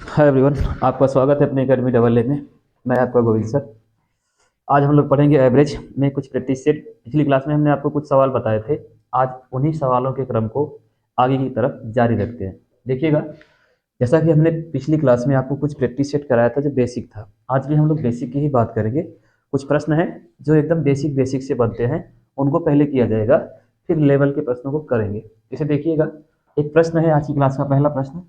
Hi everyone, आपका स्वागत है अपने एकेडमी डबल ए में। मैं आपका गोविंद सर। आज हम लोग पढ़ेंगे एवरेज में कुछ प्रैक्टिस सेट। पिछली क्लास में हमने आपको कुछ सवाल बताए थे। आज उन्हीं सवालों के क्रम को आगे की तरफ जारी रखते हैं। देखिएगा, जैसा कि हमने पिछली क्लास में आपको कुछ प्रैक्टिस सेट कराया था जो बेसिक था, आज भी हम लोग बेसिक की ही बात करेंगे। कुछ प्रश्न हैं जो एकदम बेसिक बेसिक से बनते हैं, उनको पहले किया जाएगा, फिर लेवल के प्रश्नों को करेंगे। इसे देखिएगा, एक प्रश्न है आज की क्लास का पहला प्रश्न।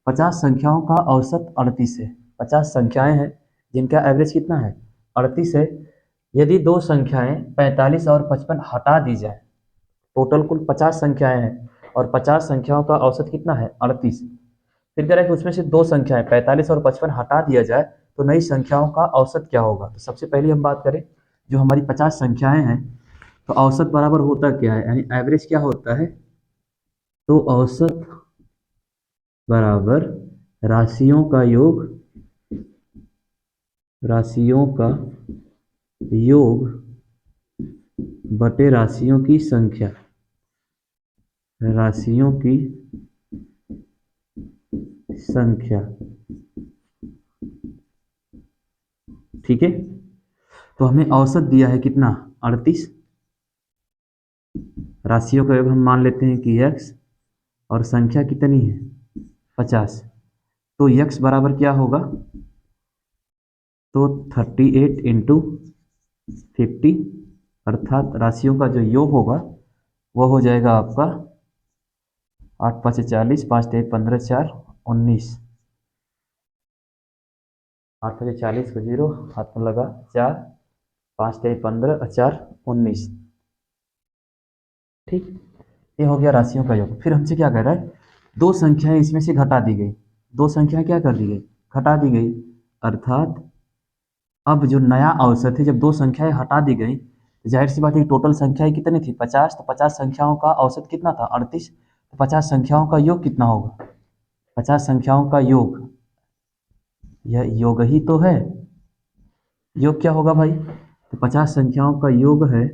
50 संख्याओं का औसत 38 है। 50 संख्याएं हैं जिनका एवरेज कितना है, 38 है। यदि दो संख्याएं 45 और 55 हटा दी जाए, टोटल कुल 50 संख्याएं हैं और 50 संख्याओं का औसत कितना है, 38। फिर कह रहा है कि उसमें से दो संख्याएं 45 और 55 हटा दिया जाए तो नई संख्याओं का औसत क्या होगा। तो सबसे पहले हम बात करें, जो हमारी 50 संख्याएं हैं, तो औसत बराबर होता क्या है, यानी एवरेज क्या होता है। तो औसत बराबर राशियों का योग, राशियों का योग बटे राशियों की संख्या, राशियों की संख्या। ठीक है, तो हमें औसत दिया है कितना, 38। राशियों का योग हम मान लेते हैं कि x, और संख्या कितनी है, 50। तो x बराबर क्या होगा, तो 38 इंटू 50, अर्थात राशियों का जो योग होगा वो हो जाएगा आपका 8 5 40, 5 3 15 4 19। 8 5 40 को जीरो हाथ में लगा, 4 5 3 15 और 4 19। ठीक, ये हो गया राशियों का योग। फिर हमसे क्या कह रहा है, दो संख्याएं इसमें से घटा दी गई। दो संख्याएं क्या कर दी गई, घटा दी गई। अर्थात अब जो नया औसत है, जब दो संख्याएं हटा दी गई तो जाहिर सी बात है टोटल संख्याएं कितनी थी, 50। तो 50 संख्याओं का औसत कितना था, 38। तो 50 संख्याओं का योग कितना होगा, 50 संख्याओं का योग, यह योग ही तो है। योग क्या होगा भाई, तो 50 संख्याओं का योग है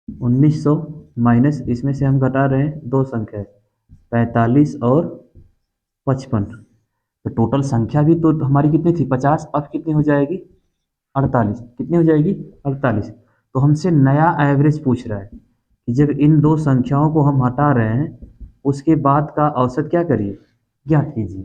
1900, माइनस इसमें से हम घटा रहे हैं दो संख्या, 45 और 55। तो टोटल संख्या भी तो हमारी कितनी थी, 50, अब कितनी हो जाएगी, 48। कितनी हो जाएगी, 48। तो हमसे नया एवरेज पूछ रहा है कि जब इन दो संख्याओं को हम हटा रहे हैं उसके बाद का औसत क्या करिए, ज्ञात कीजिए।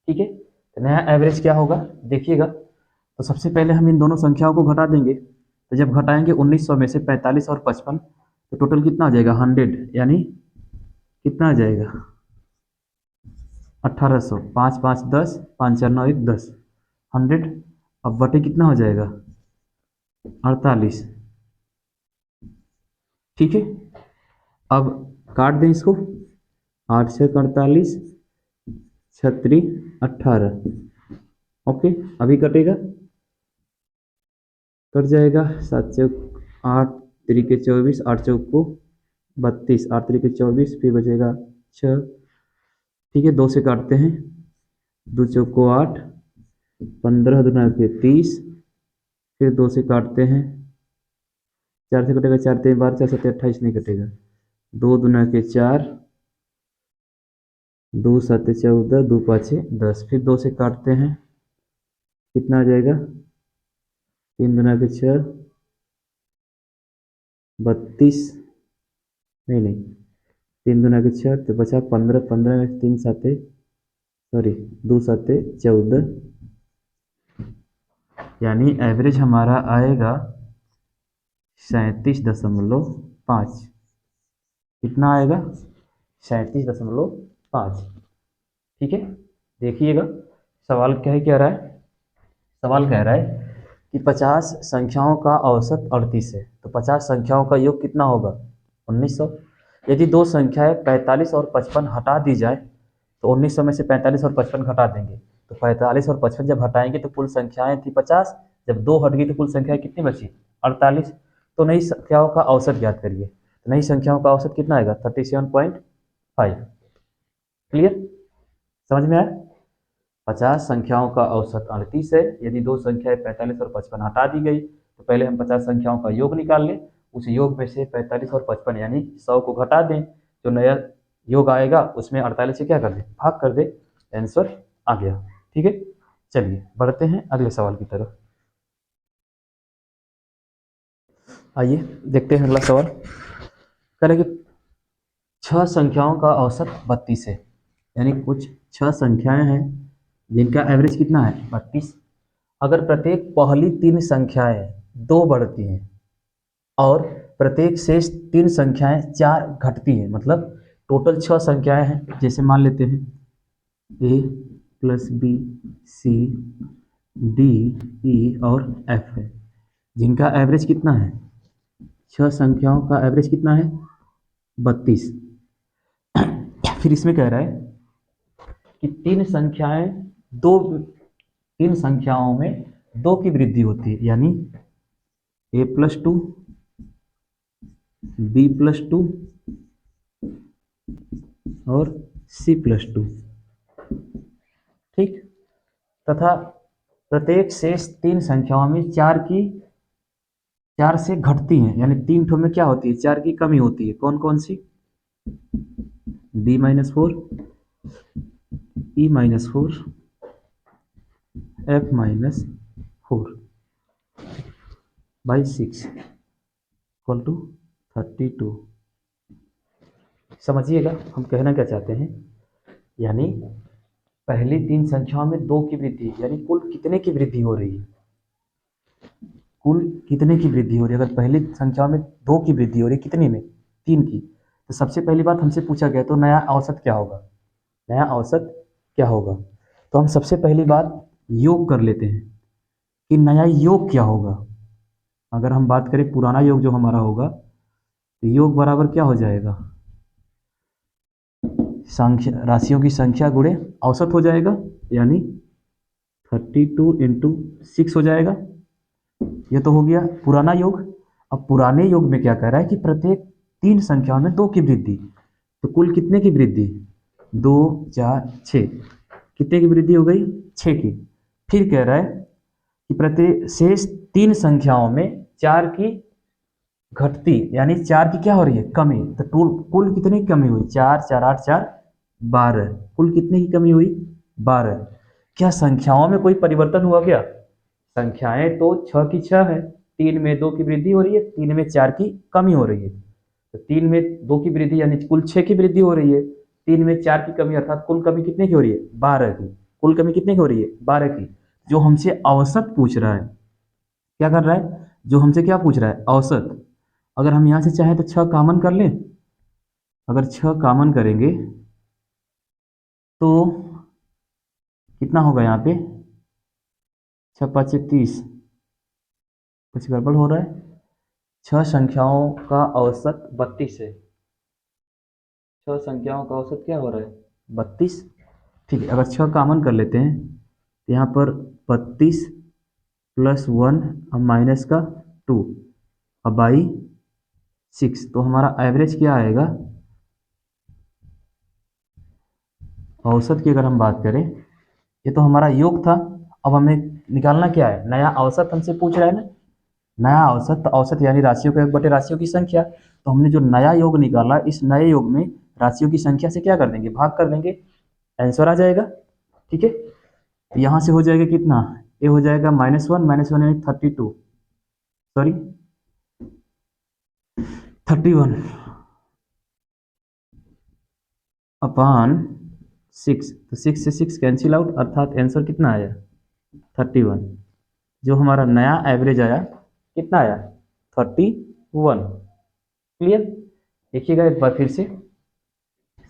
ठीक है, तो नया एवरेज क्या होगा, देखिएगा। तो सबसे पहले हम इन दोनों संख्याओं को घटा देंगे। तो जब घटाएंगे 1900 में से 45 और 55, तो टोटल कितना हो जाएगा, 100, यानी कितना आ जाएगा, 1800। 5 5 10, 5 4 9 1 10, 100। अब बटे कितना हो जाएगा, 48। ठीक है, अब काट दें इसको, 8 से 48, 36 18। ओके, अभी कटेगा, कट जाएगा। 7 चौक 8 तरीके 24, 8 चौक को 32, 8 तरीके 24, फिर बचेगा 6। ठीक है, 2 से काटते हैं, 2 चौक को 8, 15 दूना के 30, फिर 2 से काटते हैं, 4 से कटेगा, 4 3 12, 4 7 28, नहीं कटेगा। 2 दूना के 4, 2 7 14, 2 5 10, फिर 2 से काटते हैं, कितना आ जाएगा, 3 दूना के 6, 32, नहीं नहीं, 3 दूना के 6 तो बचा 15, 15 में 3 साते, सॉरी 2 साते 14, यानी एवरेज हमारा आएगा 37.5। कितना आएगा, 37.5। ठीक है, देखिएगा सवाल क्या है, क्या रहा है, सवाल कह रहा है कि 50 संख्याओं का औसत 38 है, तो 50 संख्याओं का योग कितना होगा, 1900। यदि दो संख्याएं 45 और 55 हटा दी जाए, तो 1900 में से 45 और 55 घटा देंगे, तो 45 और 55 जब हटाएंगे तो कुल संख्याएं थी 50, जब दो हट गई तो कुल संख्याएं कितनी बची, 48। तो नई संख्याओं का औसत ज्ञात करिए। तो नई संख्याओं का औसत कितना आएगा, 37.5। क्लियर, समझ में आया। 50 संख्याओं का औसत 38 है। यदि दो संख्याएं 45 और 55 हटा दी गई तो पहले हम 50 संख्याओं का योग निकाल लें, उस योग में से 45 और 55 यानी 100 को घटा दें, जो नया योग आएगा उसमें 48 से क्या कर दें, भाग कर दें, आंसर आ गया। ठीक है, चलिए बढ़ते हैं अगले सवाल की तरफ। आइए देखते हैं अगला सवाल। कह रहे कि 6 संख्याओं का औसत 32 है, यानी कुछ 6 संख्याएं हैं जिनका एवरेज कितना है 32। अगर प्रत्येक पहली 3 संख्याएं 2 बढ़ती हैं और प्रत्येक शेष 3 संख्याएं 4 घटती हैं, मतलब टोटल 6 संख्याएं हैं, जैसे मान लेते हैं A plus B C D E और एफ है, जिनका एवरेज कितना है, 6 संख्याओं का एवरेज कितना है 32। फिर इसमें कह रहा है कि 3 संख्याएं दो 3 संख्याओं में 2 की वृद्धि होती है, यानी a+2 b+2 और c+2, ठीक। तथा प्रत्येक शेष 3 संख्याओं में 4 से घटती हैं, यानी 3 ठो में क्या होती है 4 की कमी होती है। कौन कौन सी, d-4 e-4 f-4 by 6 equal to 32। समझिएगा हम कहना क्या चाहते हैं, यानी पहली 3 संख्याओं में 2 की वृद्धि, यानी कुल कितने की वृद्धि हो रही है, कुल कितने की वृद्धि हो रही है। अगर पहली संख्याओं में 2 की वृद्धि हो रही है, कितने में 3 की, तो सबसे पहली बात हमसे पूछा गया तो नया औसत क्या होगा, नया औसत क्या होगा। तो हम सबसे पहली बात योग कर लेते हैं कि नया योग क्या होगा। अगर हम बात करें पुराना योग जो हमारा होगा, तो योग बराबर क्या हो जाएगा, संख्या राशियों की संख्या गुणे औसत हो जाएगा, यानी 32 इंटू 6 हो जाएगा। ये तो हो गया पुराना योग। अब पुराने योग में क्या कह रहा है कि प्रत्येक 3 संख्याओं में 2 की वृद्धि, तो कुल कितने की वृद्धि, 2 4 6, कितने की वृद्धि हो गई 6 की। फिर कह रहा है कि प्रत्येक शेष 3 संख्याओं में 4 की घटती, यानी 4 की क्या हो रही है कमी, तो कुल कितने की कमी हुई, 4 4 8 4 12, कुल कितने की कमी हुई 12। क्या संख्याओं में कोई परिवर्तन हुआ क्या, संख्याएं तो 6 की 6 है, 3 में 2 की वृद्धि हो रही है, 3 में 4 की कमी हो रही है, तो 3 में 2 की वृद्धि यानी कुल 6 की वृद्धि हो रही है, 3 में 4 की कमी अर्थात कुल कमी कितने की हो रही है 12 की, कुल कमी कितने की हो रही है 12 की। जो हमसे औसत पूछ रहा है, क्या कर रहा है, जो हमसे क्या पूछ रहा है औसत। अगर हम यहाँ से चाहें तो 6 कामन कर लें, अगर 6 कामन करेंगे तो कितना होगा यहाँ पे 6 5 30, कुछ गड़बड़ हो रहा है। 6 संख्याओं का औसत 32 है, 6 संख्याओं का औसत क्या हो रहा है 32, ठीक है। अगर 6 कामन कर लेते हैं तो यहाँ पर 32 प्लस 1 और माइनस का 2 और बाई 6, तो हमारा एवरेज क्या आएगा, औसत की अगर हम बात करें, ये तो हमारा योग था, अब हमें निकालना क्या है नया औसत, हमसे पूछ रहा है ना नया औसत। तो औसत यानी राशियों का योग बटे राशियों की संख्या, तो हमने जो नया योग निकाला, इस नए योग में राशियों की संख्या से क्या कर देंगे भाग कर देंगे, आंसर आ जाएगा, ठीक है। तो यहाँ से हो जाएगा कितना, ये हो जाएगा -1 यानी 32, सॉरी 31 अपॉन 6, तो 6 से 6 कैंसिल आउट, अर्थात आंसर कितना आया 31। जो हमारा नया एवरेज आया कितना आया 31। क्लियर। देखिएगा एक बार फिर से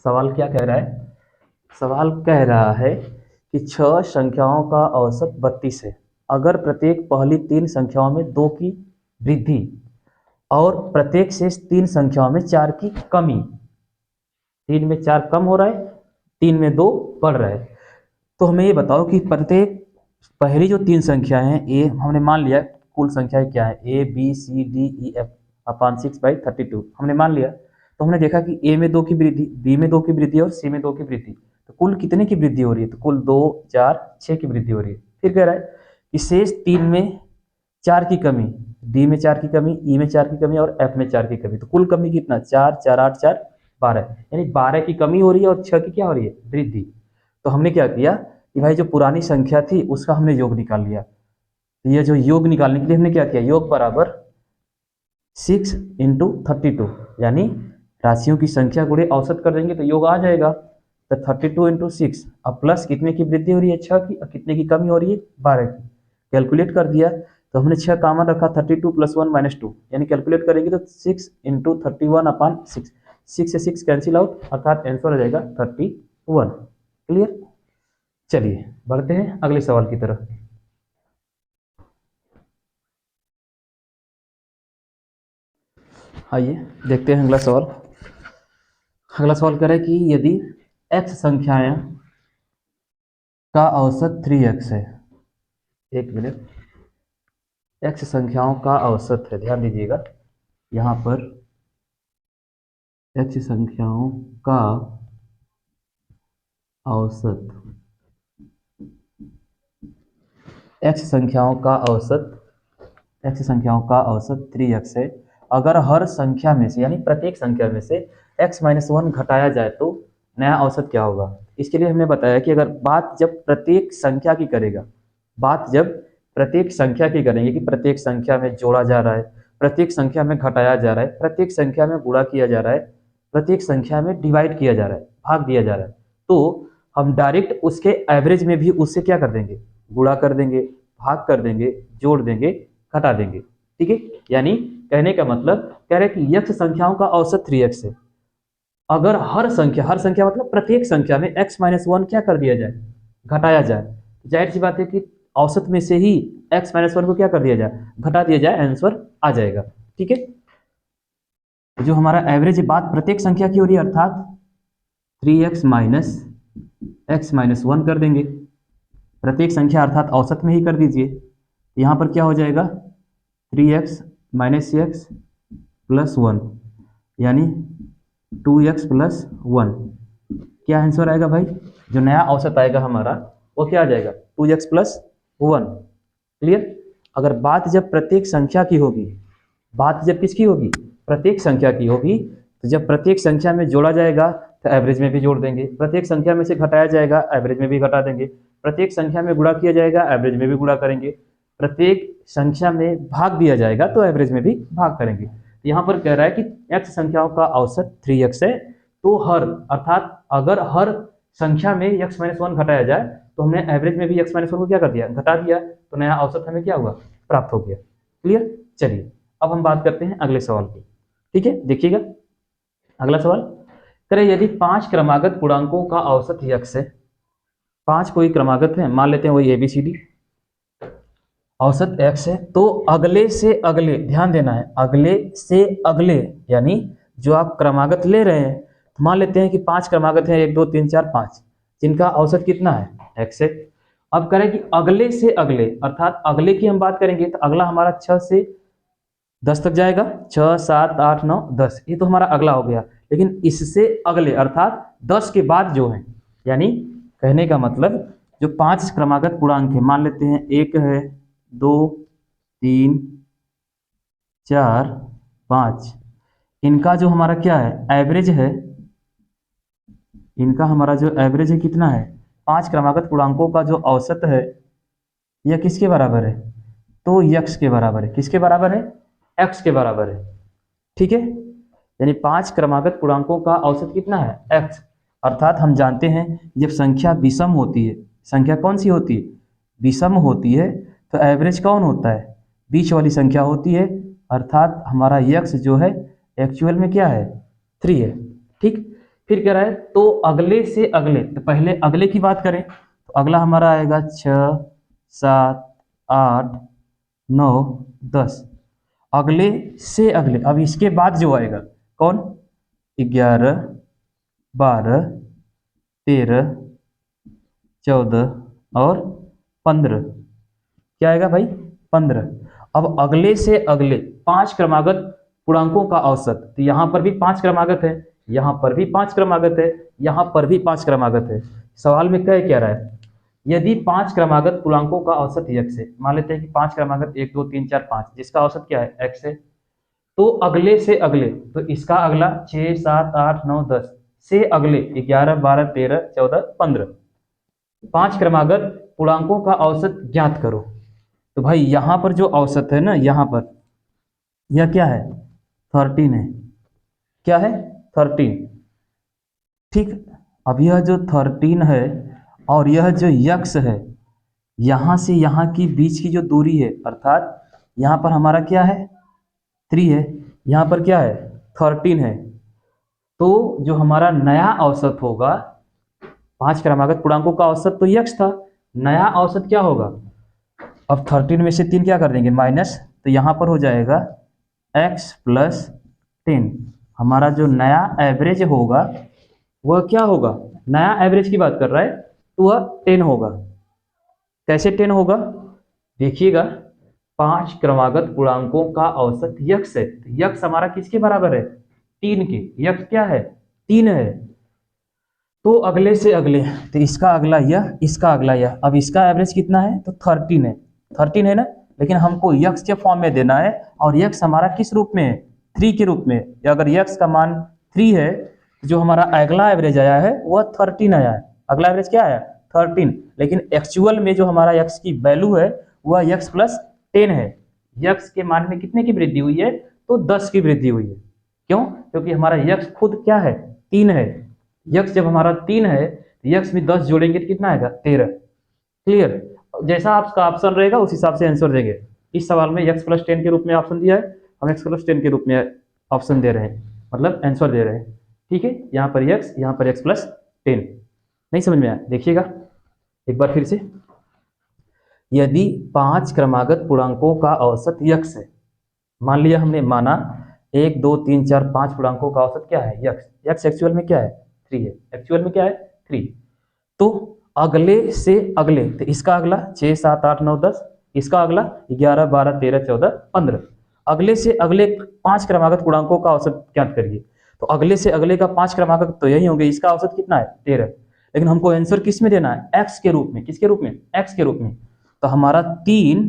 सवाल क्या कह रहा है, सवाल कह रहा है कि 6 संख्याओं का औसत 32 है, अगर प्रत्येक पहली 3 संख्याओं में 2 की वृद्धि और प्रत्येक शेष 3 संख्याओं में 4 की कमी, 3 में 4 कम हो रहा है, 3 में 2 बढ़ रहा है। तो हमें ये बताओ कि प्रत्येक पहली जो 3 संख्याएं हैं, ए हमने मान लिया कुल संख्याएं क्या है A B C D E F upon 6/32 हमने मान लिया। तो हमने देखा कि ए में 2 की वृद्धि, बी में 2 की वृद्धि और सी में 2 की वृद्धि, तो कुल कितने की वृद्धि हो रही है, तो कुल 2 4 6 की वृद्धि हो रही है। फिर कह रहा है कि शेष 3 में 4 की कमी, डी में 4 की कमी, ई में 4 की कमी और एफ में 4 की कमी, तो कुल कमी कितना 4 4 8 4 12, यानी 12 की कमी हो रही है और 6 की क्या हो रही है वृद्धि। तो हमने क्या किया कि भाई जो पुरानी संख्या थी उसका हमने योग निकाल लिया। तो ये जो योग निकालने के लिए हमने क्या किया, योग बराबर 6 इंटू 32, यानी राशियों की संख्या गुणे औसत कर देंगे तो योग आ जाएगा। तो 32 इंटू 6, अब प्लस कितने की वृद्धि हो रही है, 6 की, और कितने की कमी हो रही है, 12 की। कैलकुलेट कर दिया तो हमने 6 कॉमन रखा, 32 प्लस 1 माइनस 2, यानी कैलकुलेट करेंगे तो 6 इंटू 31 अपॉन 6, 6 से 6 कैंसिल आउट, अर्थात आंसर हो जाएगा 31। क्लियर। चलिए बढ़ते हैं अगले सवाल की तरफ। आइए देखते हैं अगला सवाल। अगला सवाल कह रहा है कि यदि x संख्याएं का औसत 3x है, एक मिनट, x संख्याओं का औसत है, ध्यान दीजिएगा यहाँ पर x संख्याओं का औसत, x संख्याओं का औसत, x संख्याओं का औसत 3x है। अगर हर संख्या में से, यानी प्रत्येक संख्या में से x-1 घटाया जाए तो नया औसत क्या होगा। इसके लिए हमने बताया कि अगर बात जब प्रत्येक संख्या की करेगा, बात जब प्रत्येक संख्या की करेंगे कि प्रत्येक संख्या में जोड़ा जा रहा है, प्रत्येक संख्या में घटाया जा रहा है, प्रत्येक संख्या में गुणा किया जा रहा है, प्रत्येक संख्या में डिवाइड किया जा रहा है, भाग दिया जा रहा है, तो हम डायरेक्ट उसके एवरेज में भी उससे क्या कर देंगे, गुणा कर देंगे, भाग कर देंगे, जोड़ देंगे, घटा देंगे। ठीक है, यानी कहने का मतलब कह रहे हैं कि x संख्याओं का औसत 3x है। अगर हर संख्या मतलब प्रत्येक संख्या में x-1 क्या कर दिया जाए, घटाया जाए, जाहिर सी बात है कि औसत में से ही x-1 को क्या कर दिया जाए, घटा दिया जाए, आंसर आ जाएगा। ठीक है, जो हमारा एवरेज बात प्रत्येक संख्या की हो रही है, अर्थात 3x माइनस x-1 कर देंगे, प्रत्येक संख्या अर्थात औसत में ही कर दीजिए। यहाँ पर क्या हो जाएगा, 3x माइनस एक्स प्लस 1, यानी 2x प्लस 1। क्या आंसर आएगा भाई, जो नया औसत आएगा हमारा वो क्या आ जाएगा, 2x प्लस 1। क्लियर। अगर बात जब प्रत्येक संख्या की होगी, बात जब किसकी होगी, प्रत्येक संख्या की होगी, तो जब प्रत्येक संख्या में जोड़ा जाएगा तो एवरेज में भी जोड़ देंगे, प्रत्येक संख्या में से घटाया जाएगा एवरेज में भी घटा देंगे, प्रत्येक संख्या में गुणा किया जाएगा एवरेज में भी गुणा करेंगे, प्रत्येक संख्या में भाग दिया जाएगा तो एवरेज में भी भाग करेंगे। यहाँ पर कह रहा है कि x संख्याओं का औसत 3x है, तो हर, अर्थात अगर हर संख्या में x-1 घटाया जाए तो हमने एवरेज में भी x-1 को क्या कर दिया, घटा दिया, तो नया औसत हमें क्या हुआ, प्राप्त हो गया। क्लियर। चलिए अब हम बात करते हैं अगले सवाल की। ठीक है, देखिएगा अगला सवाल करें, यदि 5 क्रमागत पूर्णांकों का औसत x है, 5 कोई क्रमागत है, मान लेते हैं वही ABCD, औसत x है, तो अगले से अगले, ध्यान देना है, अगले से अगले, यानी जो आप क्रमागत ले रहे हैं, तो मान लेते हैं कि 5 क्रमागत हैं, 1 2 3 4 5, जिनका औसत कितना है, x है। अब करें कि अगले से अगले, अर्थात अगले की हम बात करेंगे तो अगला हमारा 6 से 10 तक जाएगा, 6 7 8 9 10, ये तो हमारा अगला हो गया। लेकिन इससे अगले अर्थात 10 के बाद जो है, यानी कहने का मतलब जो 5 क्रमागत पूर्णांक है, मान लेते हैं 1 है, 2 3 4 5, इनका जो हमारा क्या है, एवरेज है, इनका हमारा जो एवरेज है कितना है, 5 क्रमागत पूर्णांकों का जो औसत है यह किसके बराबर है, तो x के बराबर है। किसके बराबर है, x के बराबर है। ठीक है, यानी 5 क्रमागत पूर्णांकों का औसत कितना है, x, अर्थात हम जानते हैं जब संख्या विषम होती है, संख्या कौन सी होती है, विषम होती है, तो एवरेज कौन होता है, बीच वाली संख्या होती है, अर्थात हमारा x जो है एक्चुअल में क्या है, 3 है। ठीक, फिर कह रहा है तो अगले से अगले, तो पहले अगले की बात करें तो अगला हमारा आएगा 6 7 8 9 10, अगले से अगले, अब इसके बाद जो आएगा कौन, 11 12 13 14 और 15, क्या आएगा भाई, 15। अब अगले से अगले 5 क्रमागत पूर्णांकों का औसत, तो यहाँ पर भी 5 क्रमागत है, यहाँ पर भी 5 क्रमागत है, यहाँ पर भी 5 क्रमागत है। सवाल में कह क्या रहा है, यदि 5 क्रमागत पूर्णांकों का औसत x है, मान लेते हैं कि 5 क्रमागत 1 2 3 4 5, जिसका औसत क्या है, x है, तो अगले से अगले, तो इसका अगला 6 7 8 9 10 से अगले 11 12 13 14 15, पांच क्रमागत पूर्णांकों का औसत ज्ञात करो। तो भाई यहाँ पर जो औसत है ना, यहाँ पर यह क्या है, 13 है। क्या है, 13। ठीक। अब यह जो 13 है और यह जो यक्स है, यहाँ से यहाँ की बीच की जो दूरी है, अर्थात यहाँ पर हमारा क्या है, 3 है, यहाँ पर क्या है, 13 है। तो जो हमारा नया औसत होगा, पांच क्रमागत पूर्णांकों का औसत तो यक्स था, नया औसत क्या होगा, अब 13 में से 3 क्या कर देंगे, माइनस, तो यहाँ पर हो जाएगा x प्लस 10। हमारा जो नया एवरेज होगा वह क्या होगा, नया एवरेज की बात कर रहा है तो वह 10 होगा। कैसे 10 होगा, देखिएगा, पांच क्रमागत पूर्णांकों का औसत यक्स है, यक्स हमारा किसके बराबर है, 3 के। यक्स क्या है, 3 है। तो अगले से अगले, तो इसका अगला यह, इसका अगला यह, अब इसका एवरेज कितना है, तो 13 है, 13 है ना। लेकिन हमको यक्स के फॉर्म में देना है, और यक्स हमारा किस रूप में है, 3 के रूप में। अगर यक्स का मान 3 है, जो हमारा अगला एवरेज आया है वह 13 आया है। अगला एवरेज क्या आया, 13। लेकिन एक्चुअल में जो हमारा यक्स की वैल्यू है वह यक्स प्लस 10 है। यक्स के मान में कितने की वृद्धि हुई है, तो 10 की वृद्धि हुई है। क्यों, क्योंकि हमारा यक्स खुद क्या है, 3 है। यक्स जब हमारा 3 है, यक्स में 10 जोड़ेंगे तो कितना आएगा, 13। क्लियर। जैसा आपका ऑप्शन रहेगा उस हिसाब से आंसर देंगे। इस सवाल में x प्लस 10 के रूप में ऑप्शन दिया है, हम x प्लस 10 के रूप में ऑप्शन दे रहे हैं, मतलब आंसर दे रहे हैं। ठीक है, यहाँ पर x, यहाँ पर x प्लस 10। नहीं समझ में आया, देखिएगा एक बार फिर से। यदि पांच क्रमागत पूर्णांकों का औसत यक्स है, मान लिया हमने, माना 1 2 3 4 5 पूर्णांकों का औसत क्या है, यक्स। यक्स एक्चुअल में क्या है, 3 है। एक्चुअल में क्या है, 3। तो अगले से अगले, तो इसका अगला 6 7 8 9 10, इसका अगला 11 12 13 14 15, अगले से अगले पांच क्रमागत पूर्णांकों का औसत ज्ञात करिए। तो अगले से अगले का पांच क्रमागत तो यही होंगे, इसका औसत कितना है, 13। लेकिन हमको आंसर किस में देना है, एक्स के रूप में। किसके रूप में, एक्स के रूप में। तो हमारा 3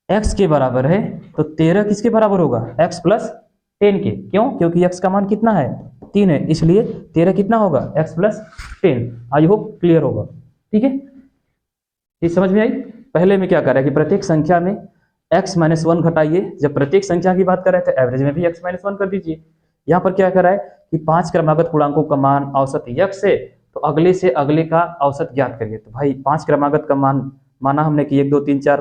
एक्स के बराबर है, तो 13 किसके बराबर होगा, एक्स प्लस 10 के। क्यों, क्योंकि एक्स का मान कितना है, 3 है, इसलिए 13 कितना होगा, x plus 10। I hope clear होगा। ठीक है, ये समझ में आई। पहले में क्या कर रहा है कि प्रत्येक संख्या में x माइनस 1 घटाइए, जब प्रत्येक संख्या की बात कर रहे थे एवरेज में भी x माइनस 1 कर दीजिए। यहाँ पर क्या कर रहा है कि पांच क्रमागत पूर्णांकों का मान औसत यक्स है, तो अगले से अगले का औसत ज्ञात करिए। तो भाई पांच क्रमागत का मान माना हमने कि 1 2 3 4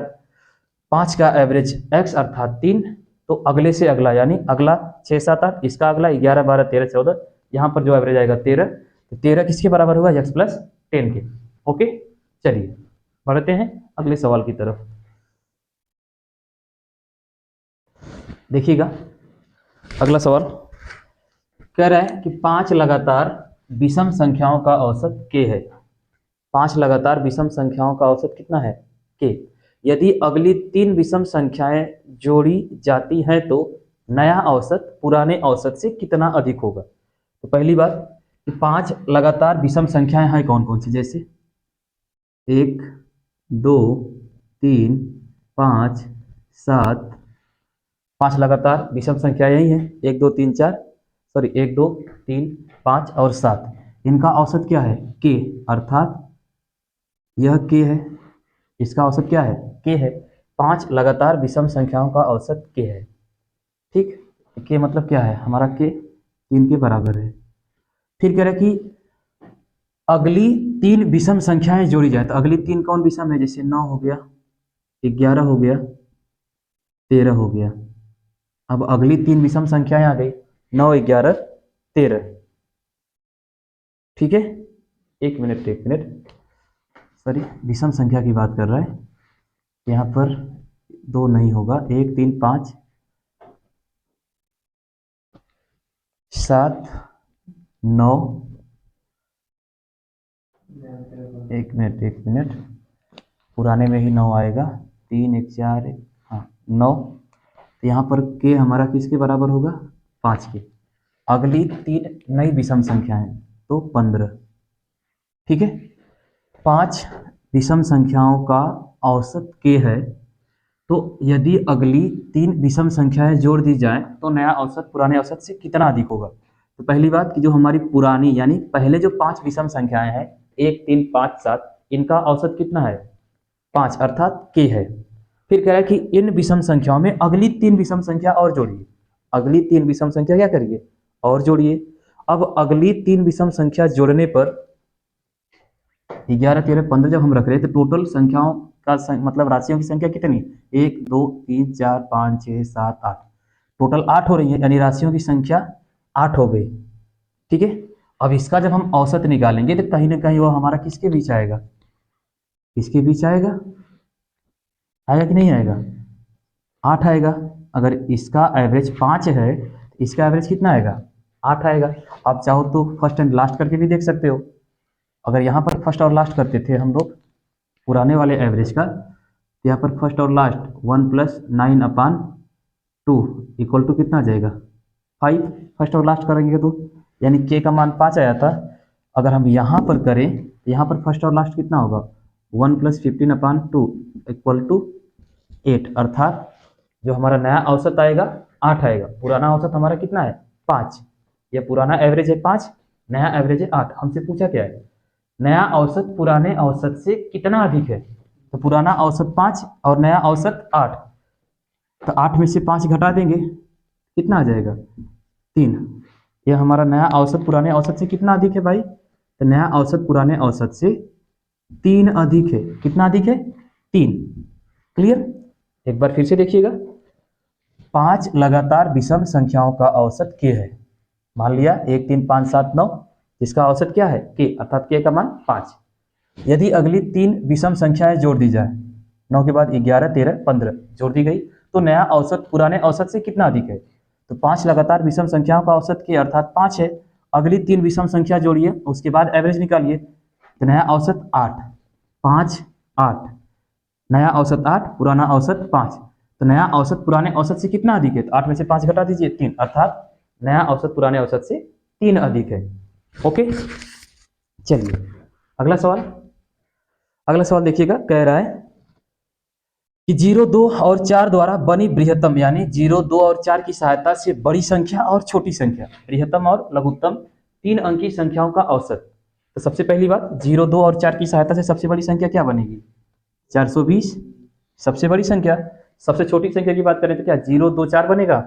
5 का एवरेज x अर्थात 3, तो अगले से अगला यानी अगला 6 7 8, इसका अगला 11 12 13 14, यहाँ पर जो एवरेज आएगा 13, तो 13 किसके बराबर होगा, x प्लस 10 के। ओके, चलिए बढ़ते हैं अगले सवाल की तरफ। देखिएगा अगला सवाल कह रहा है कि पांच लगातार विषम संख्याओं का औसत k है। पांच लगातार विषम संख्याओं का औसत कितना है, k। यदि अगली तीन विषम संख्याएं जोड़ी जाती हैं तो नया औसत पुराने औसत से कितना अधिक होगा। तो पहली बात कि पांच लगातार विषम संख्याएं हैं कौन कौन सी, जैसे 1 2 3 5 7, पांच लगातार विषम संख्या यही है, 1 2 3 4, सॉरी 1 2 3 5 और 7। इनका औसत क्या है, k, अर्थात यह k है, इसका औसत क्या है, k है। पांच लगातार विषम संख्याओं का औसत k है। ठीक, k मतलब क्या है, हमारा k 3 के बराबर है। फिर कह रहे कि अगली तीन विषम संख्याएं जोड़ी जाए, तो अगली तीन कौन विषम है, जैसे 9 हो गया, 11 हो गया, 13 हो गया। अब अगली तीन विषम संख्याएं आ गई, 9 11 13। ठीक है, एक मिनट, सॉरी विषम संख्या की बात कर रहा है, यहाँ पर 2 नहीं होगा, 1 3 5 7 9, एक मिनट, पुराने में ही 9 आएगा, 3 1 4 1, हाँ 9। तो यहाँ पर k हमारा किसके बराबर होगा, 5 के। अगली तीन नई विषम संख्याएं तो 15। ठीक है, पांच विषम संख्याओं का औसत k है, तो यदि अगली तीन विषम संख्याएं जोड़ दी जाए तो नया औसत पुराने औसत से कितना अधिक होगा। तो पहली बात कि जो हमारी पुरानी यानी पहले जो पांच विषम संख्याएं हैं 1 3 5 7, इनका औसत कितना है 5 अर्थात k है। फिर कह रहा है कि इन विषम संख्याओं में अगली 3 विषम संख्या और जोड़िए। अगली 3 विषम संख्या क्या करिए और जोड़िए। अब अगली 3 विषम संख्या जोड़ने पर 11 13 15 जब हम रख रहे हैं तो टोटल संख्याओं का मतलब राशियों की संख्या कितनी 1 2 3 4 5 6 7 8 टोटल 8 हो रही है, यानी राशियों की संख्या 8 हो गई। ठीक है, अब इसका जब हम औसत निकालेंगे तो कहीं ना कहीं वो हमारा किसके बीच आएगा, किसके बीच आएगा, आएगा कि नहीं आएगा, 8 आएगा। अगर इसका एवरेज 5 है तो इसका एवरेज कितना आएगा 8 आएगा। आप चाहो तो फर्स्ट एंड लास्ट करके भी देख सकते हो। अगर यहाँ पर फर्स्ट और लास्ट करते थे हम लोग पुराने वाले एवरेज का, तो यहाँ पर फर्स्ट और लास्ट 1 + 9/2 इक्वल टू कितना आ जाएगा 5। फर्स्ट और लास्ट करेंगे तो यानी के का मान 5 आया था। अगर हम यहाँ पर करें तो यहाँ पर फर्स्ट और लास्ट कितना होगा 1 + 15/2 इक्वल टू 8 अर्थात जो हमारा नया औसत आएगा 8 आएगा। पुराना औसत हमारा कितना है 5, यह पुराना एवरेज है 5, नया एवरेज है 8। हमसे पूछा क्या है नया औसत पुराने औसत से कितना अधिक है, तो पुराना औसत 5 और नया औसत 8, तो 8 में से 5 घटा देंगे कितना आ जाएगा 3। यह हमारा नया औसत पुराने औसत से कितना अधिक है भाई, तो नया औसत पुराने औसत से 3 अधिक है। कितना अधिक है 3। क्लियर, एक बार फिर से देखिएगा 5 लगातार विषम संख्याओं का औसत k है। मान लिया 1 3 5 7 9, इसका औसत क्या है k अर्थात k का मान 5। यदि अगली 3 विषम संख्याएं जोड़ दी जाए 9 के बाद 11 13 15 जोड़ दी गई तो नया औसत पुराने औसत से कितना अधिक है, तो 5 लगातार विषम संख्याओं का औसत k अर्थात 5 है। अगली 3 विषम संख्या जोड़िए उसके बाद एवरेज निकालिए, तो नया औसत 8 5 8, नया औसत 8 पुराना औसत 5, तो नया औसत पुराने औसत से कितना अधिक है, तो 8 में से 5 घटा दीजिए 3 अर्थात नया औसत पुराने औसत से 3 अधिक है। ओके, चलिए अगला सवाल। अगला सवाल देखिएगा, कह रहा है कि 0 2 और 4 द्वारा बनी बृहत्तम, यानी 0 2 और 4 की सहायता से बड़ी संख्या और छोटी संख्या, बृहत्तम और लघुत्तम 3 अंकी संख्याओं का औसत। तो सबसे पहली बात 0 2 और 4 की सहायता से सबसे बड़ी संख्या क्या बनेगी 420, सबसे बड़ी संख्या। सबसे छोटी संख्या की बात करें तो क्या 0 2 4 बनेगा,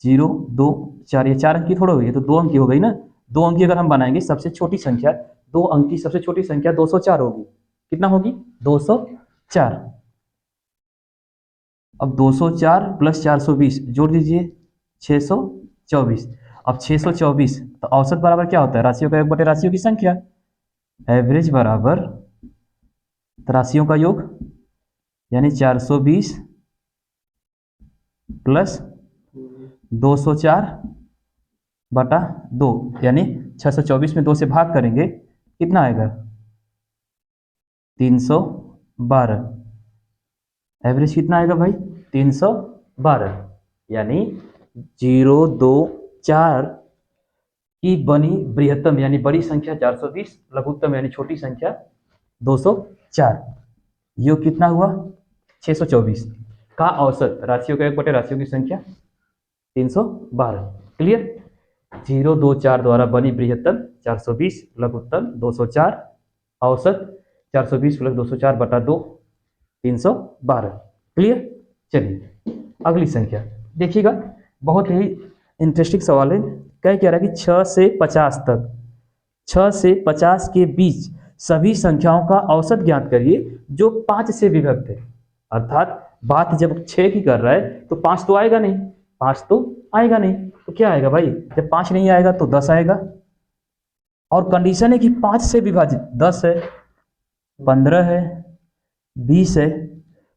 0 2 4, ये 4 अंकी थोड़ा हुई है तो 2 अंकी हो गई ना। 2 अंकी अगर हम बनाएंगे सबसे छोटी संख्या 2 अंकी सबसे छोटी संख्या 204 होगी। कितना होगी 204। अब 204 + 420 जोड़ दीजिए 624। अब 624 तो औसत बराबर क्या होता है राशियों का योग बटे राशियों की संख्या, एवरेज बराबर राशियों का योग, यानी 420 + 204 बटा 2, यानी 624 में 2 से भाग करेंगे कितना आएगा 312। एवरेज कितना आएगा भाई 312, यानी 0 2 4 की बनी बृहत्तम यानी बड़ी संख्या 420, लघुत्तम यानी छोटी संख्या 204, योग कितना हुआ 624 का औसत राशियों का योग बटे राशियों की संख्या 312। क्लियर, 0 2 4 द्वारा बनी बृहत्तम 420, लघुत्तम 204, औसत 420 + 204 बटा 2 312। क्लियर, चलिए अगली संख्या देखिएगा, बहुत ही इंटरेस्टिंग सवाल है। क्या कह रहा है कि 6 से 50 तक, 6 से 50 के बीच सभी संख्याओं का औसत ज्ञात करिए जो 5 से विभक्त है। अर्थात बात जब 6 की कर रहा है तो 5 तो आएगा नहीं, 5 तो आएगा नहीं, तो क्या आएगा भाई, जब 5 नहीं आएगा तो 10 आएगा। और कंडीशन है कि 5 से विभाजित 10 है, 15 है, 20 है,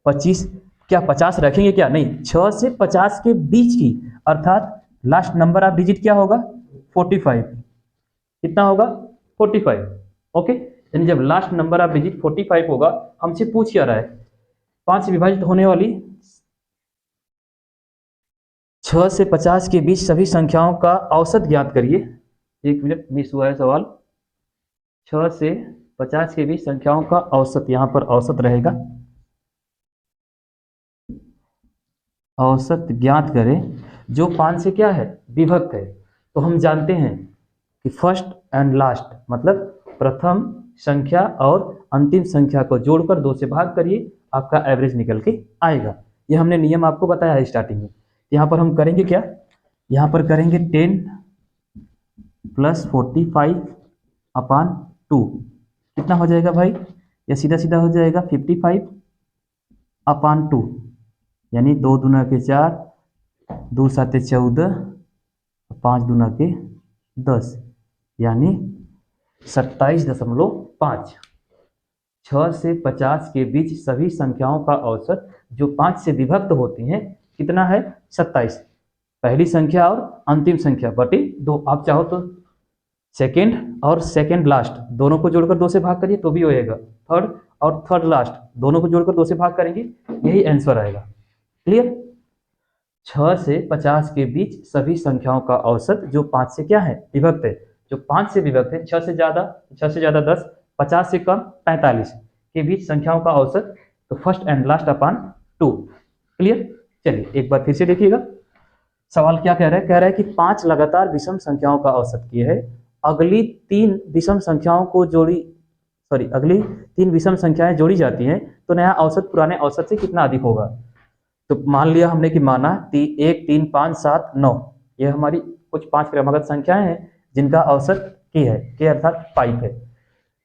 25, क्या 50 रखेंगे क्या, नहीं, 6 से 50 के बीच की, अर्थात लास्ट नंबर ऑफ डिजिट क्या होगा 45। कितना होगा 45। ओके, यानी जब लास्ट नंबर ऑफ डिजिट 45 होगा, हमसे पूछ क्या रहा है 5 से विभाजित होने वाली 6 से 50 के बीच सभी संख्याओं का औसत ज्ञात करिए। 1 मिनट मिस हुआ है सवाल। 6 से 50 के बीच संख्याओं का औसत, यहां पर औसत रहेगा, औसत ज्ञात करें जो 5 से क्या है विभक्त है। तो हम जानते हैं कि फर्स्ट एंड लास्ट मतलब प्रथम संख्या और अंतिम संख्या को जोड़कर 2 से भाग करिए, आपका एवरेज निकल के आएगा। ये हमने नियम आपको बताया है स्टार्टिंग में। यहाँ पर हम करेंगे क्या, यहाँ पर करेंगे 10 + 45/2 कितना हो जाएगा भाई, ये सीधा सीधा हो जाएगा 55/2, यानी 2 दूना के 4, 2 साते 14, 5 दूना के 10, यानी 27.5। 6 से 50 के बीच सभी संख्याओं का औसत जो 5 से विभक्त होती हैं कितना है, 27। पहली संख्या और अंतिम संख्या बटे 2। आप चाहो तो सेकेंड और सेकेंड लास्ट दोनों को जोड़कर 2 से भाग करिए तो भी होएगा। थर्ड और थर्ड लास्ट दोनों को जोड़कर 2 से भाग करेंगे, यही आंसर आएगा। क्लियर। 6 से 50 के बीच सभी संख्याओं का औसत जो 5 से क्या है, विभक्त है। जो 5 से विभक्त है, 6 से ज्यादा 10, 50 से कम 45 के बीच संख्याओं का औसत, तो first and last upon 2। Clear. चलिए एक बार फिर से देखिएगा, सवाल क्या कह रहा है, कह रहा है कि 5 लगातार विषम संख्याओं का औसत किए है, अगली 3 विषम संख्याओं को अगली 3 विषम संख्याएं जोड़ी जाती हैं तो नया औसत पुराने औसत से कितना अधिक होगा। तो मान लिया हमने कि माना 1, 3, 5, 7, 9, ये हमारी कुछ 5 क्रमागत संख्याएं हैं जिनका औसत k है, k अर्थात 5 है।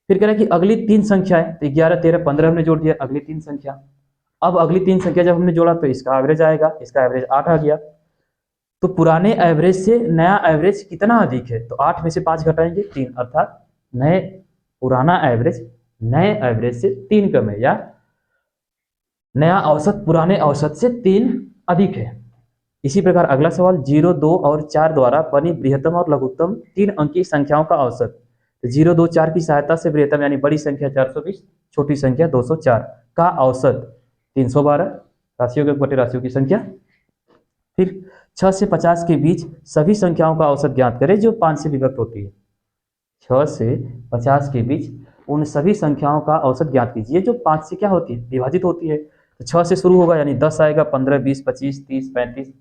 फिर कह रहा है कि अगली 3 संख्याएं, तो 11, 13, 15 हमने जोड़ दिया अगली 3 संख्या। अब अगली 3 संख्या जब हमने जोड़ा तो इसका एवरेज आएगा, इसका एवरेज 8 आ गया। तो पुराने एवरेज से नया एवरेज कितना अधिक है, तो 8 में से 5 घटाएंगे 3, अर्थात पुराना एवरेज नए एवरेज से 3 कम है, या नया औसत पुराने औसत से 3 अधिक है। इसी प्रकार अगला सवाल, 0, 2 और 4 द्वारा बनी बृहत्तम और लघुत्तम 3 अंकीय संख्याओं का औसत। तो 0, 2, 4 की सहायता से बृहत्तम यानी बड़ी संख्या 420, छोटी संख्या 204 का औसत 312, राशियों के बटे राशियों की संख्या। फिर 6 से 50 के बीच सभी संख्याओं का औसत ज्ञात करें जो 5 से विभक्त होती है। 6 से 50 के बीच उन सभी संख्याओं का औसत ज्ञात कीजिए जो 5 से क्या होती है, विभाजित होती है। तो 6 से शुरू होगा यानी 10 आएगा, 15, 20, 25, 30, 35,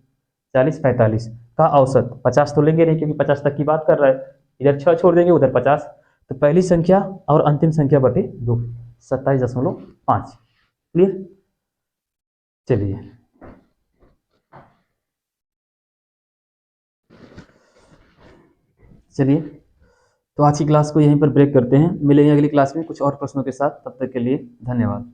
40, 45 का औसत। 50 तो लेंगे नहीं क्योंकि 50 तक की बात कर रहा है, इधर 6 छोड़ देंगे उधर 50, तो पहली संख्या और अंतिम संख्या बटे 2, 27.5। क्लियर। चलिए चलिए तो आज की क्लास को यहीं पर ब्रेक करते हैं, मिलेंगे अगली क्लास में कुछ और प्रश्नों के साथ। तब तक के लिए धन्यवाद।